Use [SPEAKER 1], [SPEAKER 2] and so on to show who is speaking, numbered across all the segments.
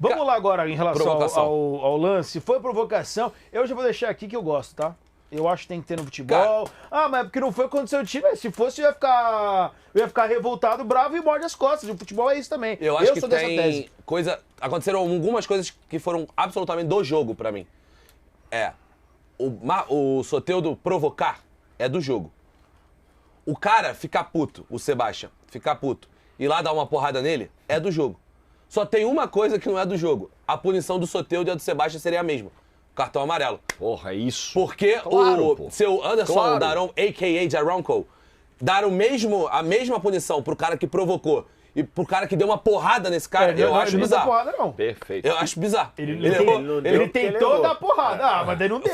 [SPEAKER 1] Vamos lá agora em relação ao lance. Foi provocação. Eu já vou deixar aqui que eu gosto, tá? Eu acho que tem que ter no futebol. Mas porque não foi quando seu time. Se fosse, eu ia ficar revoltado, bravo e morde as costas. O futebol é isso também.
[SPEAKER 2] Eu acho que tem coisa. Aconteceram algumas coisas que foram absolutamente do jogo pra mim. O Soteldo provocar é do jogo. O cara ficar puto, o Sebastião, ficar puto, ir lá dar uma porrada nele, é do jogo. Só tem uma coisa que não é do jogo. A punição do Soteldo e a do Sebastião seria a mesma. Cartão amarelo.
[SPEAKER 3] Porra, é isso.
[SPEAKER 2] Porque o seu Anderson Daron, a.k.a. Jaronco, deram a mesma punição pro cara que provocou e pro cara que deu uma porrada nesse cara, eu acho bizarro.
[SPEAKER 1] Não deu porrada, não.
[SPEAKER 3] Perfeito.
[SPEAKER 2] Eu acho bizarro.
[SPEAKER 1] Ele tentou dar porrada, mas daí não deu.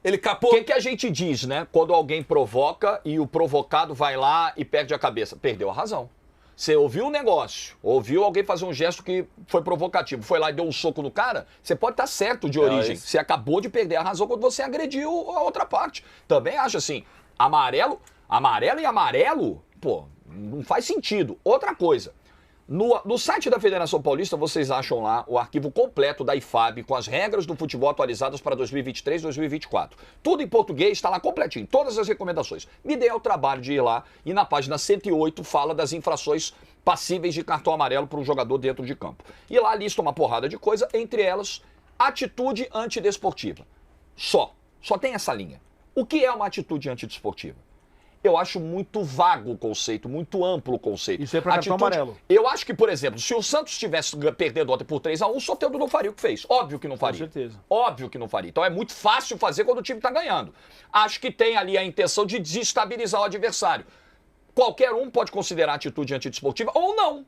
[SPEAKER 2] Ele capou.
[SPEAKER 3] O que a gente diz, né? Quando alguém provoca e o provocado vai lá e perde a cabeça. Perdeu a razão. Você ouviu um negócio, ouviu alguém fazer um gesto que foi provocativo, foi lá e deu um soco no cara, você pode estar certo de origem. Você acabou de perder a razão quando você agrediu a outra parte. Também acho assim, amarelo e amarelo, pô, não faz sentido. Outra coisa, no site da Federação Paulista vocês acham lá o arquivo completo da IFAB com as regras do futebol atualizadas para 2023 e 2024. Tudo em português, está lá completinho, todas as recomendações. Me dê ao trabalho de ir lá e na página 108 fala das infrações passíveis de cartão amarelo para um jogador dentro de campo. E lá lista uma porrada de coisa, entre elas, atitude antidesportiva. Só tem essa linha. O que é uma atitude antidesportiva? Eu acho muito vago o conceito, muito amplo o conceito.
[SPEAKER 1] Isso é pra cartão amarelo.
[SPEAKER 3] Eu acho que, por exemplo, se o Santos estivesse perdendo ontem por 3-1, o Soteldo não faria o que fez. Óbvio que não faria.
[SPEAKER 1] Com certeza.
[SPEAKER 3] Óbvio que não faria. Então é muito fácil fazer quando o time tá ganhando. Acho que tem ali a intenção de desestabilizar o adversário. Qualquer um pode considerar atitude antidesportiva ou não.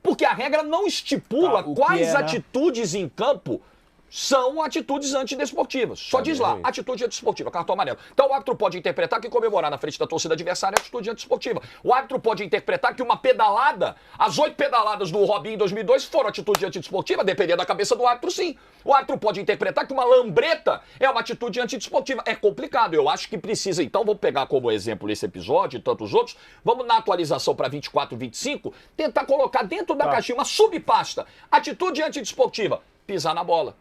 [SPEAKER 3] Porque a regra não estipula quais atitudes em campo são atitudes antidesportivas. Só diz lá, atitude antidesportiva, cartão amarelo. Então o árbitro pode interpretar que comemorar na frente da torcida adversária é atitude antidesportiva. O árbitro pode interpretar que uma pedalada, as 8 pedaladas do Robinho em 2002 foram atitude antidesportiva, dependendo da cabeça do árbitro, sim. O árbitro pode interpretar que uma lambreta é uma atitude antidesportiva. É complicado, eu acho que precisa. Então vou pegar como exemplo esse episódio e tantos outros, vamos na atualização para 24, 25, tentar colocar dentro da caixinha uma subpasta. Atitude antidesportiva, pisar na bola.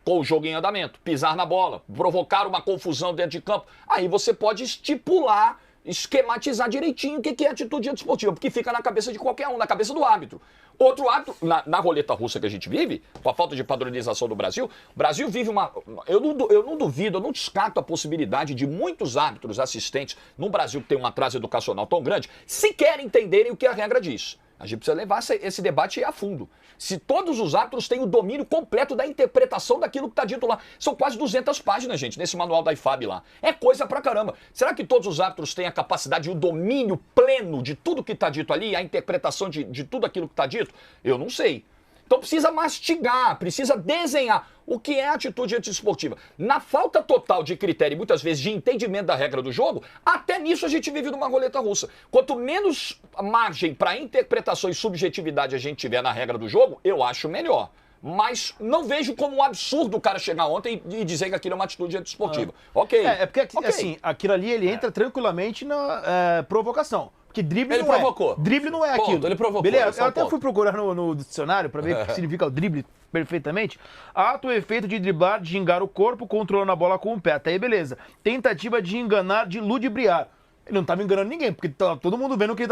[SPEAKER 3] Com o jogo em andamento, pisar na bola, provocar uma confusão dentro de campo. Aí você pode estipular, esquematizar direitinho o que é atitude antidesportiva, porque fica na cabeça de qualquer um, na cabeça do árbitro. Outro árbitro, na roleta russa que a gente vive, com a falta de padronização do Brasil, o Brasil vive uma... Eu não duvido, eu não descarto a possibilidade de muitos árbitros assistentes no Brasil que tem um atraso educacional tão grande, sequer entenderem o que a regra diz. A gente precisa levar esse debate a fundo. Se todos os árbitros têm o domínio completo da interpretação daquilo que está dito lá. São quase 200 páginas, gente, nesse manual da IFAB lá. É coisa pra caramba. Será que todos os árbitros têm a capacidade e o domínio pleno de tudo que está dito ali, a interpretação de tudo aquilo que está dito? Eu não sei. Então precisa mastigar, precisa desenhar o que é atitude antidesportiva. Na falta total de critério e muitas vezes de entendimento da regra do jogo, até nisso a gente vive numa roleta russa. Quanto menos margem para interpretação e subjetividade a gente tiver na regra do jogo, eu acho melhor. Mas não vejo como um absurdo o cara chegar ontem e dizer que aquilo é uma atitude antidesportiva. Ok.
[SPEAKER 1] Porque assim, aquilo ali ele entra tranquilamente na provocação. Porque drible
[SPEAKER 2] ele
[SPEAKER 1] não
[SPEAKER 2] provocou.
[SPEAKER 1] Drible não é
[SPEAKER 2] Ponto,
[SPEAKER 1] aquilo.
[SPEAKER 2] Ele provocou.
[SPEAKER 1] Beleza, eu até fui procurar no dicionário para ver o que significa o drible perfeitamente. Ato ou efeito de driblar, de gingar o corpo, controlando a bola com o pé. Até aí, beleza. Tentativa de enganar, de ludibriar. Ele não estava enganando ninguém, porque tava todo mundo vendo onde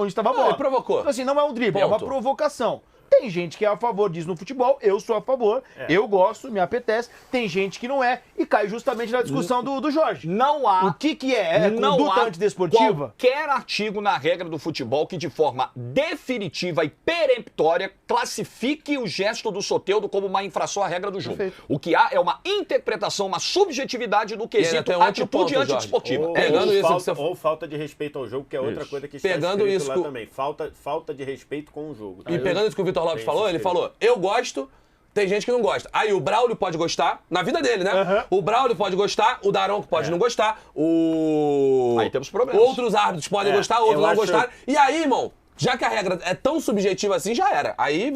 [SPEAKER 1] estava a bola.
[SPEAKER 2] Ele provocou.
[SPEAKER 1] Então, assim, não é um drible, é uma provocação. Tem gente que é a favor disso no futebol, eu sou a favor, eu gosto, me apetece. Tem gente que não é e cai justamente na discussão do Jorge.
[SPEAKER 3] Não há.
[SPEAKER 1] O que é? É conduta antidesportiva?
[SPEAKER 3] Qualquer artigo na regra do futebol que de forma definitiva e peremptória classifique o gesto do Soteldo como uma infração à regra do jogo. Perfeito. O que há é uma interpretação, uma subjetividade do quesito atitude antidesportiva.
[SPEAKER 4] Ou falta de respeito ao jogo, que é outra coisa que está escrito lá também. Falta de respeito com o jogo.
[SPEAKER 2] E pegando isso que o Vitor Lopes falou, ele falou, eu gosto, tem gente que não gosta. Aí o Braulio pode gostar, na vida dele, né? O Braulio pode gostar, o Daronco pode não gostar,
[SPEAKER 3] Aí temos problemas.
[SPEAKER 2] Outros árbitros podem gostar, outros não gostarem. E aí, irmão, Já que a regra é tão subjetiva assim, já era. Aí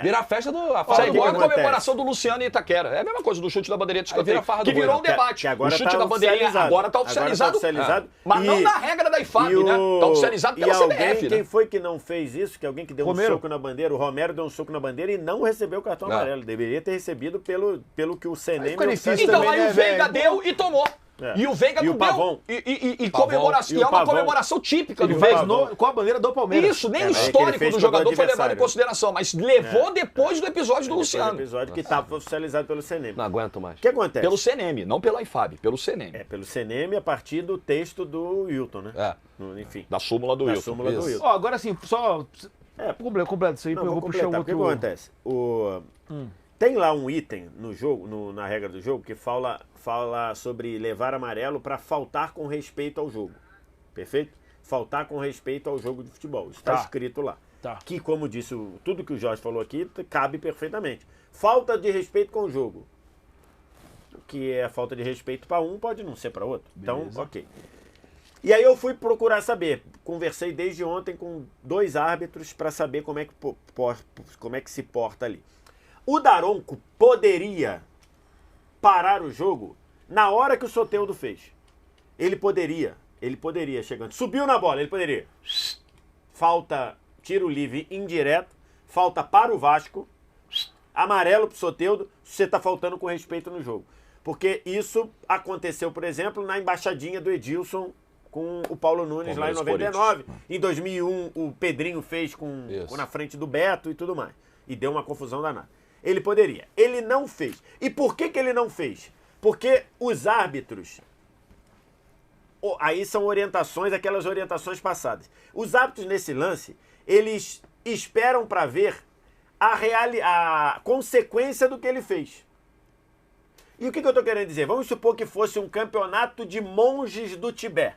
[SPEAKER 2] vira a festa do... A
[SPEAKER 3] Isso
[SPEAKER 2] farra
[SPEAKER 3] aí
[SPEAKER 2] do
[SPEAKER 3] igual
[SPEAKER 2] boi,
[SPEAKER 3] a
[SPEAKER 2] né?
[SPEAKER 3] comemoração do Luciano em Itaquera. É a mesma coisa do chute da bandeirinha de
[SPEAKER 2] Aí vira
[SPEAKER 3] escanteio.
[SPEAKER 2] a farra
[SPEAKER 3] Que
[SPEAKER 2] do boi,
[SPEAKER 3] virou
[SPEAKER 2] né?
[SPEAKER 3] um debate.
[SPEAKER 4] Que agora
[SPEAKER 3] O chute
[SPEAKER 4] tá
[SPEAKER 3] da bandeirinha
[SPEAKER 4] oficializado.
[SPEAKER 3] agora tá
[SPEAKER 4] Agora
[SPEAKER 3] oficializado.
[SPEAKER 4] tá oficializado.
[SPEAKER 3] Mas não na regra da IFAB, né? Tá oficializado pela CBF,
[SPEAKER 4] Quem
[SPEAKER 3] né?
[SPEAKER 4] foi que não fez isso? Que alguém que deu
[SPEAKER 1] Romero.
[SPEAKER 4] um soco na bandeira. O Romero deu um soco na bandeira e não recebeu o cartão amarelo. Deveria ter recebido pelo que o CNM...
[SPEAKER 1] fica difícil
[SPEAKER 3] Então
[SPEAKER 1] também,
[SPEAKER 3] aí
[SPEAKER 1] né,
[SPEAKER 3] o Veiga
[SPEAKER 1] velho?
[SPEAKER 3] deu e tomou.
[SPEAKER 4] É.
[SPEAKER 3] E o Veiga
[SPEAKER 4] E
[SPEAKER 3] não
[SPEAKER 4] o Pavão.
[SPEAKER 3] deu. E
[SPEAKER 2] Pavão.
[SPEAKER 3] comemoração.
[SPEAKER 4] E o
[SPEAKER 3] E é uma
[SPEAKER 4] Pavão.
[SPEAKER 3] comemoração típica
[SPEAKER 1] Ele
[SPEAKER 3] do
[SPEAKER 1] fez
[SPEAKER 3] Veiga.
[SPEAKER 1] com a bandeira do Palmeiras.
[SPEAKER 3] Isso, nem o
[SPEAKER 4] mas é que ele
[SPEAKER 3] histórico
[SPEAKER 4] fez
[SPEAKER 3] do
[SPEAKER 4] contra o
[SPEAKER 3] jogador foi levado em
[SPEAKER 4] adversário.
[SPEAKER 3] consideração, mas levou depois do episódio do
[SPEAKER 4] Depois do
[SPEAKER 3] Luciano.
[SPEAKER 4] episódio que estava oficializado pelo CNM.
[SPEAKER 2] Não aguento mais.
[SPEAKER 4] O que acontece?
[SPEAKER 3] Pelo CNM, não pela IFAB, pelo CNM.
[SPEAKER 4] É, pelo CNM a partir do texto do Wilton, né?
[SPEAKER 2] É.
[SPEAKER 4] Enfim,
[SPEAKER 3] Da súmula do
[SPEAKER 4] da
[SPEAKER 3] Wilton.
[SPEAKER 4] súmula do
[SPEAKER 2] Isso.
[SPEAKER 4] Wilton.
[SPEAKER 1] Ó, agora assim, só...
[SPEAKER 4] É.
[SPEAKER 1] Completa isso aí,
[SPEAKER 4] Não,
[SPEAKER 1] eu vou puxar
[SPEAKER 4] completar.
[SPEAKER 1] outro...
[SPEAKER 4] O que acontece? Tem lá um item no jogo, na regra do jogo, que fala sobre levar amarelo para faltar com respeito ao jogo. Perfeito? Faltar com respeito ao jogo de futebol. Isso está
[SPEAKER 1] Tá.
[SPEAKER 4] escrito lá.
[SPEAKER 1] Tá.
[SPEAKER 4] Que, como disse, tudo que o Jorge falou aqui cabe perfeitamente. Falta de respeito com o jogo. O que é falta de respeito para um pode não ser para outro. Então, ok. E aí eu fui procurar saber. Conversei desde ontem com 2 árbitros para saber como é que se porta ali. O Daronco poderia parar o jogo na hora que o Soteldo fez. Ele poderia chegando. Subiu na bola, ele poderia. Falta, tiro livre indireto, falta para o Vasco, amarelo pro Soteldo, você tá faltando com respeito no jogo. Porque isso aconteceu, por exemplo, na embaixadinha do Edilson com o Paulo Nunes lá em
[SPEAKER 3] Palmeiras,
[SPEAKER 4] 99. Em 2001, o Pedrinho fez
[SPEAKER 2] Isso.
[SPEAKER 4] na frente do Beto e tudo mais. E deu uma confusão danada. Ele poderia. Ele não fez. E por que ele não fez? Porque os árbitros... Aí são orientações, aquelas orientações passadas. Os árbitros nesse lance, eles esperam para ver a consequência do que ele fez. E o que eu estou querendo dizer? Vamos supor que fosse um campeonato de monges do Tibete.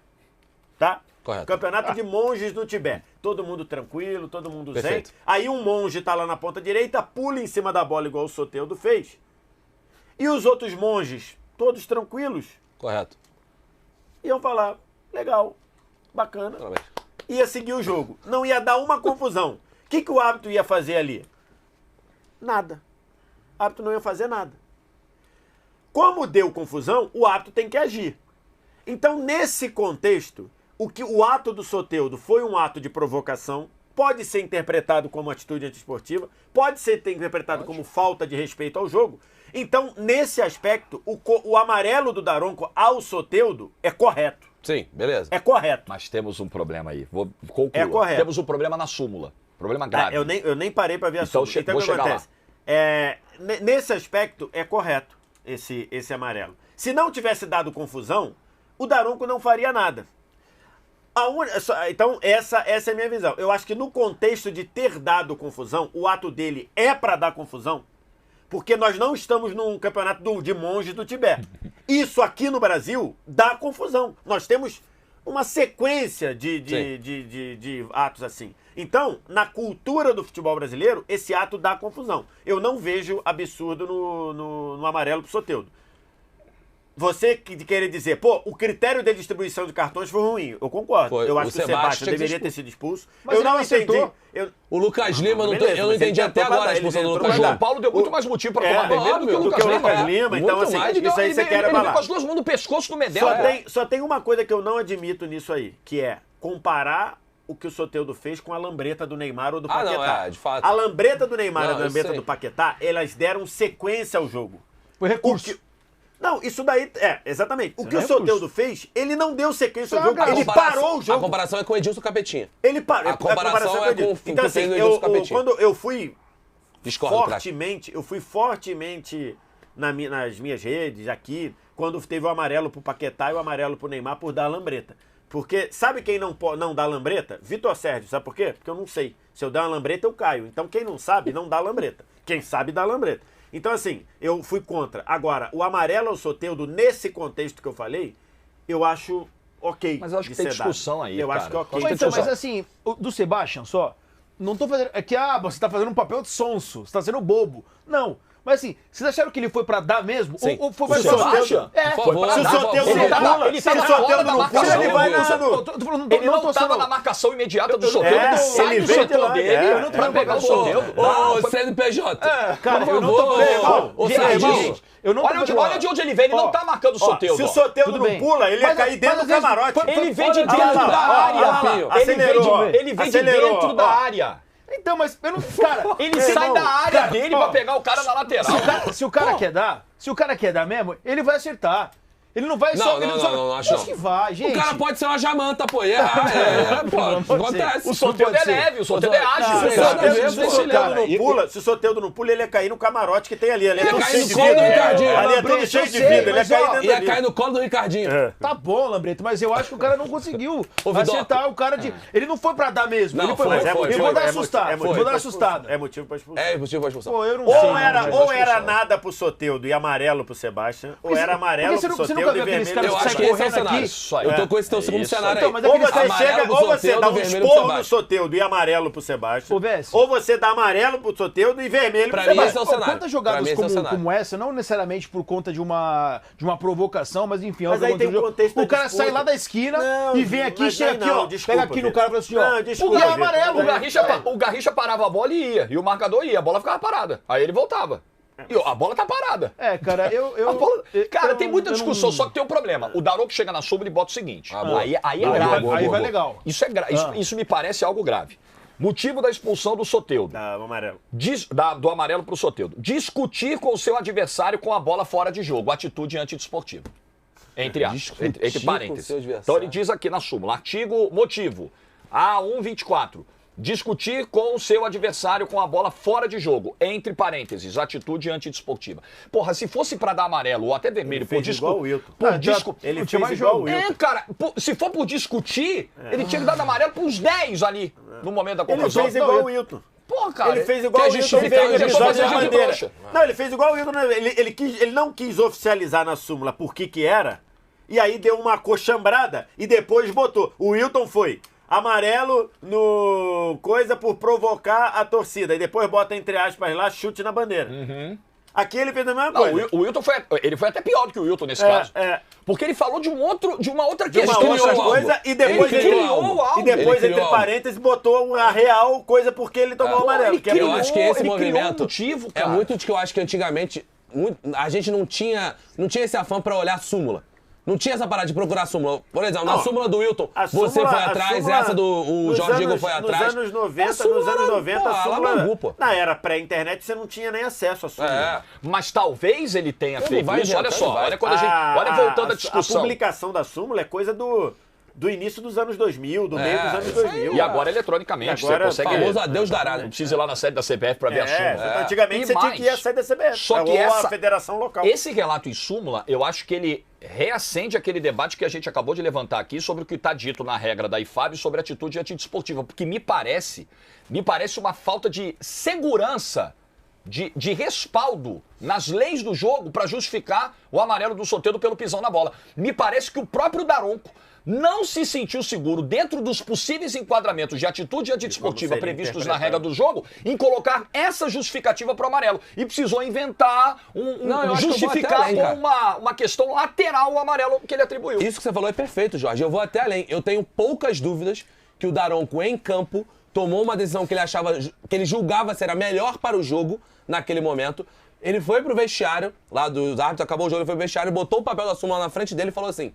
[SPEAKER 4] Tá?
[SPEAKER 2] Correto.
[SPEAKER 4] Campeonato de monges do Tibete. Todo mundo tranquilo, todo mundo zen.
[SPEAKER 2] Perfeito.
[SPEAKER 4] Aí um monge tá lá na ponta direita, pula em cima da bola igual o Soteldo fez. E os outros monges, todos tranquilos,
[SPEAKER 2] Correto.
[SPEAKER 4] iam falar, legal, bacana.
[SPEAKER 2] Parabéns.
[SPEAKER 4] Ia seguir o jogo. Não ia dar uma confusão. O que o árbitro ia fazer ali? Nada. O árbitro não ia fazer nada. Como deu confusão, o árbitro tem que agir. Então, nesse contexto, o ato do Soteldo foi um ato de provocação, pode ser interpretado como atitude antiesportiva, pode ser interpretado como falta de respeito ao jogo. Então, nesse aspecto, o amarelo do Daronco ao Soteldo é correto.
[SPEAKER 2] Sim, beleza.
[SPEAKER 4] É correto.
[SPEAKER 3] Mas temos um problema aí. Vou concluir.
[SPEAKER 4] É correto.
[SPEAKER 3] Temos um problema na súmula. Problema grave.
[SPEAKER 4] Eu nem parei para ver a
[SPEAKER 3] Então,
[SPEAKER 4] súmula. Então,
[SPEAKER 3] vou
[SPEAKER 4] o que
[SPEAKER 3] chegar
[SPEAKER 4] acontece? Nesse aspecto, é correto esse amarelo. Se não tivesse dado confusão, o Daronco não faria nada. Então, essa é a minha visão. Eu acho que no contexto de ter dado confusão, o ato dele é para dar confusão, porque nós não estamos num campeonato de monges do Tibete. Isso aqui no Brasil dá confusão. Nós temos uma sequência de atos assim. Então, na cultura do futebol brasileiro, esse ato dá confusão. Eu não vejo absurdo no amarelo pro Soteldo. Você que querer dizer, pô, o critério de distribuição de cartões foi ruim. Eu concordo.
[SPEAKER 2] Foi.
[SPEAKER 4] Eu acho
[SPEAKER 2] O
[SPEAKER 4] que o
[SPEAKER 2] Sebastião
[SPEAKER 4] Sebastião
[SPEAKER 2] tinha que
[SPEAKER 4] deveria
[SPEAKER 2] ser
[SPEAKER 4] ter sido expulso.
[SPEAKER 1] Mas
[SPEAKER 4] Eu
[SPEAKER 1] ele
[SPEAKER 4] não
[SPEAKER 1] não
[SPEAKER 4] entendi.
[SPEAKER 1] aceitou.
[SPEAKER 2] O Lucas Lima,
[SPEAKER 4] beleza,
[SPEAKER 2] eu não
[SPEAKER 4] mas ele
[SPEAKER 2] entendi até
[SPEAKER 4] tentou
[SPEAKER 2] agora a
[SPEAKER 4] matar,
[SPEAKER 2] expulsão
[SPEAKER 4] ele
[SPEAKER 2] do
[SPEAKER 4] tentou
[SPEAKER 2] Lucas
[SPEAKER 3] O
[SPEAKER 2] Lima.
[SPEAKER 3] João Paulo deu muito mais motivo para tomar vermelho do que o
[SPEAKER 2] óbvio,
[SPEAKER 3] Lucas
[SPEAKER 4] do que o
[SPEAKER 3] Lima.
[SPEAKER 4] Lucas Lima. Então,
[SPEAKER 2] Muito
[SPEAKER 4] assim,
[SPEAKER 2] mais.
[SPEAKER 4] isso aí você quer
[SPEAKER 3] Ele
[SPEAKER 4] falar.
[SPEAKER 3] com as duas mãos no pescoço do Medel.
[SPEAKER 4] Só tem uma coisa que eu não admito nisso aí, que é comparar o que o Soteldo fez com a lambreta do Neymar ou do
[SPEAKER 2] Ah, não,
[SPEAKER 4] Paquetá.
[SPEAKER 2] de fato.
[SPEAKER 4] A lambreta do Neymar e
[SPEAKER 2] Não,
[SPEAKER 4] a
[SPEAKER 2] eu
[SPEAKER 4] lambreta
[SPEAKER 2] sei.
[SPEAKER 4] do Paquetá, elas deram sequência ao jogo.
[SPEAKER 1] Foi recurso.
[SPEAKER 4] Não, isso daí, exatamente. O que
[SPEAKER 1] não
[SPEAKER 4] o
[SPEAKER 1] é
[SPEAKER 4] Soteldo fez, ele não deu sequência ao
[SPEAKER 1] Só
[SPEAKER 4] jogo,
[SPEAKER 1] a
[SPEAKER 4] ele parou o
[SPEAKER 2] A
[SPEAKER 4] jogo.
[SPEAKER 2] comparação é com o Edilson Capetinha.
[SPEAKER 4] Ele parou.
[SPEAKER 2] A comparação é com o
[SPEAKER 4] Então, assim,
[SPEAKER 2] treino do Edilson Capetinha.
[SPEAKER 4] quando eu fui
[SPEAKER 2] Discordo, craque.
[SPEAKER 4] fortemente nas minhas redes, aqui, quando teve o amarelo pro Paquetá e o amarelo pro Neymar por dar lambreta. Porque sabe quem não dá lambreta? Vitor Sérgio, sabe por quê? Porque eu não sei. Se eu der uma lambreta, eu caio. Então quem não sabe, não dá lambreta. Quem sabe, dá lambreta. Então assim, eu fui contra. Agora, o amarelo ao Soteldo, nesse contexto que eu falei, eu acho ok.
[SPEAKER 3] Mas eu acho que tem discussão aí,
[SPEAKER 4] Eu acho
[SPEAKER 3] cara.
[SPEAKER 4] que é ok.
[SPEAKER 3] Mas
[SPEAKER 1] Então,
[SPEAKER 3] discussão.
[SPEAKER 1] mas assim, do Sebastian só, não tô fazendo... É que, você tá fazendo um papel de sonso, você tá sendo bobo. Não. Mas assim, vocês acharam que ele foi pra dar mesmo?
[SPEAKER 2] Sim.
[SPEAKER 1] Ou foi
[SPEAKER 3] O
[SPEAKER 1] mais
[SPEAKER 3] Sebastião?
[SPEAKER 1] É,
[SPEAKER 2] Por
[SPEAKER 1] foi
[SPEAKER 2] favor,
[SPEAKER 1] pra
[SPEAKER 4] Se o
[SPEAKER 1] dar.
[SPEAKER 4] Soteldo
[SPEAKER 3] Ele
[SPEAKER 4] não
[SPEAKER 3] tava-
[SPEAKER 4] pula,
[SPEAKER 3] ele
[SPEAKER 4] se o
[SPEAKER 3] tava
[SPEAKER 4] Soteldo
[SPEAKER 3] fora da
[SPEAKER 4] não pula,
[SPEAKER 3] marcação.
[SPEAKER 4] ele vai
[SPEAKER 2] Wilson.
[SPEAKER 4] no...
[SPEAKER 3] Ele não
[SPEAKER 1] tô
[SPEAKER 3] estava
[SPEAKER 1] sendo-
[SPEAKER 3] na marcação imediata do
[SPEAKER 1] eu-
[SPEAKER 3] Soteldo,
[SPEAKER 4] é,
[SPEAKER 3] ele sai
[SPEAKER 4] ele
[SPEAKER 3] do
[SPEAKER 4] vem de
[SPEAKER 3] setor
[SPEAKER 4] lá,
[SPEAKER 3] dele
[SPEAKER 4] é,
[SPEAKER 3] eu não tô
[SPEAKER 4] é.
[SPEAKER 3] pegar o Soteldo.
[SPEAKER 2] Ô, CNPJ.
[SPEAKER 1] Cara, eu não tô...
[SPEAKER 2] Ô,
[SPEAKER 3] Gente,
[SPEAKER 2] Sérgio.
[SPEAKER 1] eu não tô
[SPEAKER 3] olha de onde ele vem, ele não tá marcando o Soteldo.
[SPEAKER 4] Se o
[SPEAKER 3] ó.
[SPEAKER 4] Soteldo
[SPEAKER 1] Tudo
[SPEAKER 4] não
[SPEAKER 1] bem.
[SPEAKER 4] pula, ele ia
[SPEAKER 1] Mas-
[SPEAKER 4] cair dentro
[SPEAKER 1] mas
[SPEAKER 4] do
[SPEAKER 1] às vezes-
[SPEAKER 4] camarote.
[SPEAKER 3] Ele vem de
[SPEAKER 1] Olha
[SPEAKER 3] dentro
[SPEAKER 1] lá,
[SPEAKER 3] da área. Ele vem
[SPEAKER 4] acelerou,
[SPEAKER 3] de dentro
[SPEAKER 4] acelerou,
[SPEAKER 3] da
[SPEAKER 4] ó.
[SPEAKER 3] área.
[SPEAKER 1] Então, mas eu não... Cara,
[SPEAKER 3] Ele
[SPEAKER 4] Meu
[SPEAKER 3] sai
[SPEAKER 4] irmão,
[SPEAKER 3] da área
[SPEAKER 1] cara,
[SPEAKER 3] dele
[SPEAKER 1] ó,
[SPEAKER 3] pra pegar o cara na lateral.
[SPEAKER 1] se o cara quer dar mesmo, ele vai acertar. Ele não vai só...
[SPEAKER 2] Não,
[SPEAKER 1] ele
[SPEAKER 2] não,
[SPEAKER 1] só...
[SPEAKER 2] não, acho não.
[SPEAKER 1] que vai, gente.
[SPEAKER 2] O cara pode ser uma jamanta, pô. Pô, acontece.
[SPEAKER 3] O Soteldo é
[SPEAKER 1] pode ser.
[SPEAKER 3] leve, o Soteldo é ágil.
[SPEAKER 4] Se o
[SPEAKER 2] Cara,
[SPEAKER 4] Soteldo-
[SPEAKER 2] deixa
[SPEAKER 4] se o
[SPEAKER 2] ele
[SPEAKER 4] Soteldo
[SPEAKER 1] cara,
[SPEAKER 4] não pula, se o Soteldo não pula, ele ia cair no camarote que tem ali. Ali é
[SPEAKER 2] Ia
[SPEAKER 4] tudo
[SPEAKER 2] cair
[SPEAKER 4] cheio
[SPEAKER 2] no
[SPEAKER 4] de
[SPEAKER 2] colo do
[SPEAKER 4] vidro.
[SPEAKER 2] Ricardinho.
[SPEAKER 4] Ali é tudo
[SPEAKER 1] Lambrete,
[SPEAKER 4] cheio
[SPEAKER 1] eu
[SPEAKER 4] de
[SPEAKER 1] sei,
[SPEAKER 4] vidro. Ele ia
[SPEAKER 1] mas,
[SPEAKER 4] cair
[SPEAKER 1] ó,
[SPEAKER 4] dentro
[SPEAKER 2] Ia
[SPEAKER 4] ali.
[SPEAKER 2] cair no colo do Ricardinho.
[SPEAKER 1] Tá bom, Lambreta, mas eu acho que o cara não conseguiu
[SPEAKER 2] Ô, Vidal.
[SPEAKER 1] acertar o cara de... Ele não foi pra dar mesmo.
[SPEAKER 2] Não,
[SPEAKER 1] ele foi,
[SPEAKER 2] foi,
[SPEAKER 1] eu
[SPEAKER 2] foi,
[SPEAKER 1] vou dar
[SPEAKER 4] é
[SPEAKER 1] assustada.
[SPEAKER 4] motivo
[SPEAKER 1] Eu vou dar
[SPEAKER 4] pra
[SPEAKER 1] assustada.
[SPEAKER 4] expulsão. É motivo pra expulsão.
[SPEAKER 2] É, possível expulsão.
[SPEAKER 1] Pô, eu não sei.
[SPEAKER 4] Ou era nada pro Soteldo e amarelo pro Sebastião, ou era amarelo
[SPEAKER 1] porque
[SPEAKER 4] pro
[SPEAKER 1] você nunca
[SPEAKER 4] Soteldo
[SPEAKER 1] viu
[SPEAKER 4] e
[SPEAKER 1] aqueles
[SPEAKER 4] vermelho
[SPEAKER 1] caras
[SPEAKER 2] Eu
[SPEAKER 4] pro
[SPEAKER 1] que
[SPEAKER 2] acho
[SPEAKER 1] saem
[SPEAKER 2] que esse é o
[SPEAKER 1] correndo
[SPEAKER 2] cenário.
[SPEAKER 1] aqui.
[SPEAKER 3] Isso aí.
[SPEAKER 2] Eu tô com esse teu segundo
[SPEAKER 3] Isso.
[SPEAKER 2] cenário
[SPEAKER 1] Então,
[SPEAKER 2] aí.
[SPEAKER 1] mas
[SPEAKER 4] Ou
[SPEAKER 1] aqueles
[SPEAKER 4] você
[SPEAKER 1] caras
[SPEAKER 4] chega,
[SPEAKER 2] amarelo pro
[SPEAKER 4] ou você
[SPEAKER 2] Soteldo,
[SPEAKER 4] dá um
[SPEAKER 2] vermelho pro
[SPEAKER 4] esporro no
[SPEAKER 2] Sebastião.
[SPEAKER 4] Soteldo e amarelo pro Sebastião,
[SPEAKER 1] Ô, Vessi.
[SPEAKER 4] ou você dá amarelo pro Soteldo e vermelho pro
[SPEAKER 2] Pra mim, esse é
[SPEAKER 4] Sebastião.
[SPEAKER 2] o cenário.
[SPEAKER 1] Quantas
[SPEAKER 2] Pra
[SPEAKER 1] jogadas
[SPEAKER 2] mim, esse é o cenário.
[SPEAKER 1] como essa, não necessariamente por conta de uma provocação, mas enfim,
[SPEAKER 4] Mas
[SPEAKER 1] é o
[SPEAKER 4] aí
[SPEAKER 1] que
[SPEAKER 4] tem
[SPEAKER 1] aconteceu.
[SPEAKER 4] contexto da
[SPEAKER 1] O cara
[SPEAKER 4] disputa.
[SPEAKER 1] sai lá da esquina
[SPEAKER 4] Não,
[SPEAKER 1] e vem aqui,
[SPEAKER 4] mas
[SPEAKER 1] chega
[SPEAKER 4] aí
[SPEAKER 1] aqui,
[SPEAKER 4] não,
[SPEAKER 1] ó.
[SPEAKER 4] desculpa,
[SPEAKER 1] Pega aqui no
[SPEAKER 4] Vitor.
[SPEAKER 1] cara e fala assim, ó.
[SPEAKER 4] Não, desculpa,
[SPEAKER 1] e é
[SPEAKER 4] Vitor.
[SPEAKER 1] amarelo,
[SPEAKER 3] O Garrincha parava a bola e ia. E o marcador ia. A bola ficava parada. Aí ele voltava. E a bola tá parada.
[SPEAKER 1] É, cara,
[SPEAKER 3] A bola- Cara, tem muita
[SPEAKER 1] eu
[SPEAKER 3] discussão,
[SPEAKER 1] não-
[SPEAKER 3] só que tem um problema. O Daronco chega na súmula e bota o seguinte.
[SPEAKER 2] boa.
[SPEAKER 3] Aí é
[SPEAKER 2] Boa,
[SPEAKER 3] grave.
[SPEAKER 2] boa,
[SPEAKER 1] aí
[SPEAKER 2] boa,
[SPEAKER 1] vai
[SPEAKER 2] boa.
[SPEAKER 1] legal.
[SPEAKER 3] Isso, isso me parece algo grave. Motivo da expulsão do Soteldo.
[SPEAKER 4] Dá amarelo.
[SPEAKER 3] Do amarelo pro Soteldo. Discutir com o seu adversário com a bola fora de jogo. Atitude antidesportiva. Entre aspas.
[SPEAKER 2] Discutir
[SPEAKER 3] Entre
[SPEAKER 2] com o
[SPEAKER 3] parênteses.
[SPEAKER 2] seu adversário.
[SPEAKER 3] Então ele diz aqui na súmula. Motivo. A124. Discutir com o seu adversário com a bola fora de jogo. Entre parênteses. Atitude antidesportiva. Porra, se fosse pra dar amarelo ou até vermelho
[SPEAKER 4] Ele fez igual o Wilton. Ele
[SPEAKER 1] Não tinha
[SPEAKER 4] fez
[SPEAKER 1] mais
[SPEAKER 4] igual o
[SPEAKER 1] jogo.
[SPEAKER 4] Wilton.
[SPEAKER 3] cara, se for por discutir, ele tinha que dar amarelo pros 10 ali, no momento da
[SPEAKER 4] Ele
[SPEAKER 3] confusão.
[SPEAKER 4] fez igual o Wilton.
[SPEAKER 3] Porra, cara.
[SPEAKER 4] Ele fez igual o
[SPEAKER 2] quer
[SPEAKER 4] Wilton
[SPEAKER 2] justificar
[SPEAKER 4] fez
[SPEAKER 2] o
[SPEAKER 4] no episódio
[SPEAKER 3] episódio
[SPEAKER 4] da
[SPEAKER 3] de
[SPEAKER 4] bandeira.
[SPEAKER 3] trouxa.
[SPEAKER 4] Não, ele fez igual o Wilton. Ele não quis oficializar na súmula por que era, e aí deu uma coxambrada e depois botou. O Wilton foi amarelo no coisa por provocar a torcida. E depois bota entre aspas lá, chute na bandeira. Aqui ele fez a mesma
[SPEAKER 3] Não,
[SPEAKER 4] coisa.
[SPEAKER 3] o Wilton ele foi até pior do que o Wilton nesse caso. Porque ele falou de uma outra
[SPEAKER 4] De uma
[SPEAKER 3] questão.
[SPEAKER 4] outra coisa e depois
[SPEAKER 3] Ele criou algo.
[SPEAKER 4] E depois,
[SPEAKER 2] Ele criou
[SPEAKER 4] entre
[SPEAKER 2] algo.
[SPEAKER 4] parênteses, botou a real coisa porque ele tomou o amarelo. Que é
[SPEAKER 2] Eu acho que esse
[SPEAKER 3] ele criou um
[SPEAKER 2] movimento
[SPEAKER 3] motivo,
[SPEAKER 2] é
[SPEAKER 3] cara.
[SPEAKER 2] muito de que eu acho que antigamente a gente não tinha esse afã pra olhar a súmula. Não tinha essa parada de procurar a súmula. Por exemplo, na
[SPEAKER 4] Não,
[SPEAKER 2] súmula do Wilton,
[SPEAKER 4] a
[SPEAKER 2] você
[SPEAKER 4] súmula-
[SPEAKER 2] foi
[SPEAKER 4] a
[SPEAKER 2] atrás,
[SPEAKER 4] súmula-
[SPEAKER 2] essa do
[SPEAKER 4] nos
[SPEAKER 2] Jorge Diego
[SPEAKER 4] anos-
[SPEAKER 2] foi atrás.
[SPEAKER 4] Nos anos 90,
[SPEAKER 2] A súmula
[SPEAKER 4] nos anos
[SPEAKER 2] era,
[SPEAKER 4] 90
[SPEAKER 2] pô,
[SPEAKER 4] a súmula...
[SPEAKER 2] Alabangu, pô.
[SPEAKER 4] Na era pré-internet você não tinha nem acesso à súmula.
[SPEAKER 2] É.
[SPEAKER 3] Mas talvez ele tenha
[SPEAKER 2] Não
[SPEAKER 3] feito
[SPEAKER 2] vai
[SPEAKER 3] isso. Olha
[SPEAKER 2] adiantar,
[SPEAKER 3] só,
[SPEAKER 2] não vai.
[SPEAKER 3] olha quando a gente. Olha voltando à
[SPEAKER 4] A
[SPEAKER 3] discussão.
[SPEAKER 4] publicação da súmula é coisa do início dos anos 2000, do meio dos anos
[SPEAKER 2] isso aí.
[SPEAKER 4] 2000.
[SPEAKER 3] E agora eletronicamente,
[SPEAKER 4] E agora,
[SPEAKER 3] você consegue.
[SPEAKER 2] Famoso adeus dará,
[SPEAKER 3] Não
[SPEAKER 2] né?
[SPEAKER 3] precisa ir lá na sede da CBF pra ver a súmula.
[SPEAKER 4] Antigamente
[SPEAKER 3] E
[SPEAKER 4] você tinha
[SPEAKER 3] mais,
[SPEAKER 4] que ir à sede da CBF.
[SPEAKER 3] Só que
[SPEAKER 4] ou
[SPEAKER 3] essa-
[SPEAKER 4] a federação local.
[SPEAKER 3] Esse relato em súmula, eu acho que ele reacende aquele debate que a gente acabou de levantar aqui sobre o que está dito na regra da IFAB sobre atitude antidesportiva, porque me parece uma falta de segurança, de respaldo nas leis do jogo para justificar o amarelo do Soteldo pelo pisão na bola. Me parece que o próprio Daronco não se sentiu seguro, dentro dos possíveis enquadramentos de atitude antidesportiva
[SPEAKER 4] seria
[SPEAKER 3] previstos na
[SPEAKER 4] interpretado.
[SPEAKER 3] regra do jogo, em colocar essa justificativa para o amarelo. E precisou inventar
[SPEAKER 2] Não, eu acho que eu vou
[SPEAKER 3] justificar
[SPEAKER 2] até além, cara.
[SPEAKER 3] com uma questão lateral o amarelo que ele atribuiu.
[SPEAKER 2] Isso que você falou é perfeito, Jorge. Eu vou até além. Eu tenho poucas dúvidas que o Daronco, em campo, tomou uma decisão que ele achava, que ele julgava ser a melhor para o jogo naquele momento. Ele foi pro vestiário, lá dos árbitros, acabou o jogo, ele foi pro vestiário, botou o papel da súmula na frente dele e falou assim: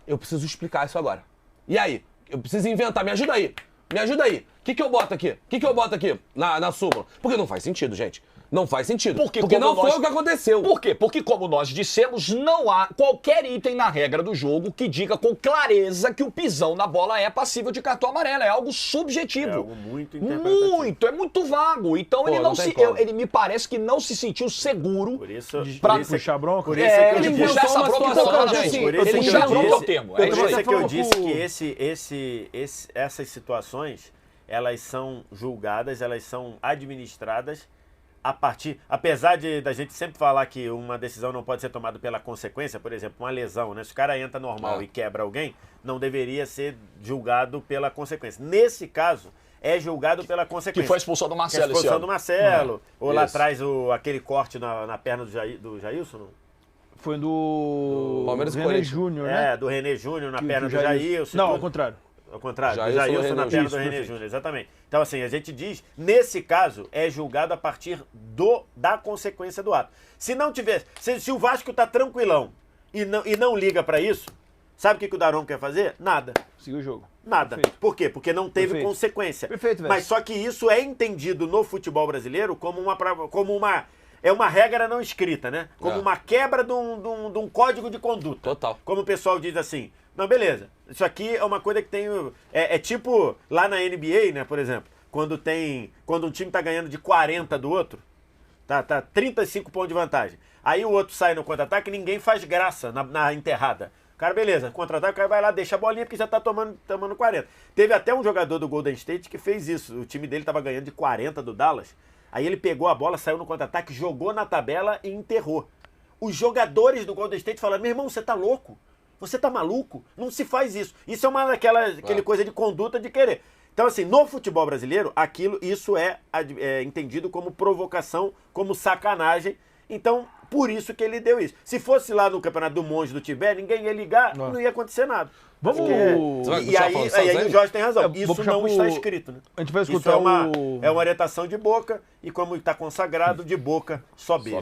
[SPEAKER 2] eu preciso explicar isso agora. E aí? Eu preciso inventar, me ajuda aí. Me ajuda aí. O que eu boto aqui? O que eu boto aqui na súmula? Porque não faz sentido, gente. Não faz sentido. Porque
[SPEAKER 3] como
[SPEAKER 2] não
[SPEAKER 3] nós-
[SPEAKER 2] foi o que aconteceu.
[SPEAKER 3] Por quê? Porque, como nós dissemos, não há qualquer item na regra do jogo que diga com clareza que o pisão na bola é passível de cartão amarelo. É algo subjetivo.
[SPEAKER 4] É algo muito interpretativo.
[SPEAKER 3] É muito vago. Então ele
[SPEAKER 2] não
[SPEAKER 3] não
[SPEAKER 2] tem
[SPEAKER 3] se.
[SPEAKER 2] como.
[SPEAKER 3] Ele me parece que não se sentiu seguro.
[SPEAKER 4] Por isso,
[SPEAKER 1] Pra
[SPEAKER 4] por isso
[SPEAKER 1] puxar bronca?
[SPEAKER 4] Por isso é que eu
[SPEAKER 2] ele
[SPEAKER 4] disse-
[SPEAKER 2] inventou
[SPEAKER 3] Puxar essa
[SPEAKER 2] uma
[SPEAKER 3] bronca e
[SPEAKER 2] situação,
[SPEAKER 3] colocar na
[SPEAKER 2] gente.
[SPEAKER 3] gente.
[SPEAKER 4] Por isso é que
[SPEAKER 3] Puxar
[SPEAKER 4] eu
[SPEAKER 3] a bronca é o
[SPEAKER 4] disse-
[SPEAKER 3] termo.
[SPEAKER 4] Por
[SPEAKER 3] É isso
[SPEAKER 4] isso
[SPEAKER 3] aí.
[SPEAKER 4] é que eu
[SPEAKER 1] Falou
[SPEAKER 4] disse
[SPEAKER 1] com-
[SPEAKER 4] que essas situações, elas são julgadas, elas são administradas a partir... Apesar da gente sempre falar que uma decisão não pode ser tomada pela consequência, por exemplo, uma lesão, né? Se o cara entra normal e quebra alguém, não deveria ser julgado pela consequência. Nesse caso, é julgado pela consequência.
[SPEAKER 3] Que foi a expulsão do
[SPEAKER 4] Que é a
[SPEAKER 3] Marcelo esse
[SPEAKER 4] expulsão
[SPEAKER 3] ano.
[SPEAKER 4] do Marcelo. Ou lá
[SPEAKER 2] Isso.
[SPEAKER 4] atrás aquele corte na perna do Jailson, não?
[SPEAKER 1] Foi do
[SPEAKER 2] Palmeiras e
[SPEAKER 1] René
[SPEAKER 2] Corinthians.
[SPEAKER 1] Júnior, né?
[SPEAKER 4] Do René Júnior na
[SPEAKER 1] Que
[SPEAKER 4] perna
[SPEAKER 1] o
[SPEAKER 4] do Jailson.
[SPEAKER 1] Não,
[SPEAKER 4] tudo.
[SPEAKER 1] ao contrário.
[SPEAKER 4] Ao contrário,
[SPEAKER 2] Jailson
[SPEAKER 4] do Jailson
[SPEAKER 2] René
[SPEAKER 4] na perna
[SPEAKER 1] Júnior.
[SPEAKER 4] do René
[SPEAKER 1] Perfeito.
[SPEAKER 4] Júnior, exatamente. Então, assim, a gente diz, nesse caso, é julgado a partir da consequência do ato. Se não tiver, se o Vasco tá tranquilão e não liga pra isso, sabe o que o Daronco quer fazer? Nada.
[SPEAKER 1] Seguiu o jogo.
[SPEAKER 4] Nada.
[SPEAKER 1] Perfeito.
[SPEAKER 4] Por quê? Porque não teve
[SPEAKER 1] Perfeito.
[SPEAKER 4] consequência.
[SPEAKER 1] Perfeito, velho.
[SPEAKER 4] Mas só que isso é entendido no futebol brasileiro como uma regra não escrita, né? Como
[SPEAKER 2] É.
[SPEAKER 4] uma quebra de um código de conduta.
[SPEAKER 2] Total.
[SPEAKER 4] Como o pessoal diz assim, não, beleza, isso aqui é uma coisa que tem... É tipo lá na NBA, né, por exemplo, quando um time tá ganhando de 40 do outro, tá 35 pontos de vantagem. Aí o outro sai no contra-ataque e ninguém faz graça na enterrada. O cara, beleza, contra-ataque, o cara vai lá, deixa a bolinha porque já tá tomando 40. Teve até um jogador do Golden State que fez isso. O time dele tava ganhando de 40 do Dallas. Aí ele pegou a bola, saiu no contra-ataque, jogou na tabela e enterrou. Os jogadores do Golden State falaram, meu irmão, você tá louco? Você tá maluco? Não se faz isso. Isso é aquele coisa de conduta de querer. Então, assim, no futebol brasileiro, isso é entendido como provocação, como sacanagem. Então, por isso que ele deu isso. Se fosse lá no Campeonato do Monge do Tibete, ninguém ia ligar, não ia acontecer nada.
[SPEAKER 1] Vamos-
[SPEAKER 2] Você vai
[SPEAKER 4] E
[SPEAKER 2] continuar
[SPEAKER 4] aí,
[SPEAKER 2] falando
[SPEAKER 4] aí
[SPEAKER 2] Santos
[SPEAKER 4] o
[SPEAKER 2] aí?
[SPEAKER 4] Jorge tem razão.
[SPEAKER 1] Vou
[SPEAKER 4] Isso
[SPEAKER 1] puxar
[SPEAKER 4] não
[SPEAKER 1] pro-
[SPEAKER 4] está escrito, né?
[SPEAKER 1] A gente vai
[SPEAKER 4] Isso
[SPEAKER 1] escutar
[SPEAKER 4] é uma orientação de boca, e como está consagrado, de boca só beijo.